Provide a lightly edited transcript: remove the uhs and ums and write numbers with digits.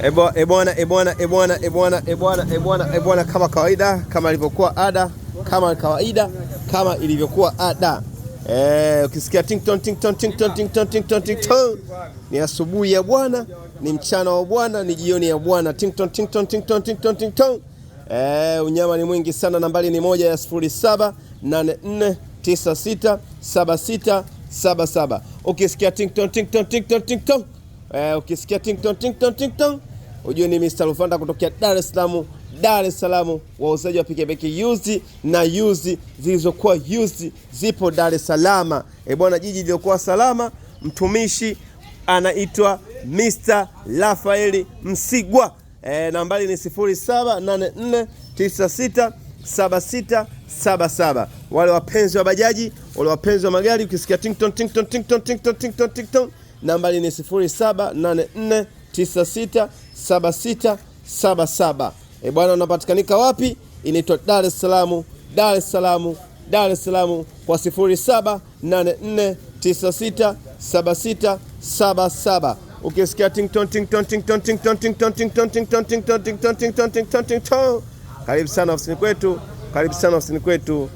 Ebwana, kama kawaida, kama ilivyokuwa ada, kama ilivyokuwa ada. Ukisikia ting tong ni asubuhi ya Bwana, ni mchana wa Bwana, ni jioni ya Bwana. Ting tong. Unyama ni mwingi sana. Nambari ni 10784967677. Ukisikia ting tong, ukisikia ting tong, ujue ni Mr. Lufanda kutokea Dar es Salaam. Wauzaji wa pikipiki used na used zilizokuwa used zipo Dar es Salaam. Bwana, jiji liliokuwa salama. Mtumishi anaitwa Mr. Rafael Msigwa. Nambari ni 0784967677. Wale wapenzi wa bajaji, wale wapenzi wa magari, ukisikia ting tong, nambari ni 0784967677. Bwana, unapatikanika wapi? Inaitwa Dar es Salaam kwa 0784967677. Ukisikia ting tong, karibu sana ofisini kwetu,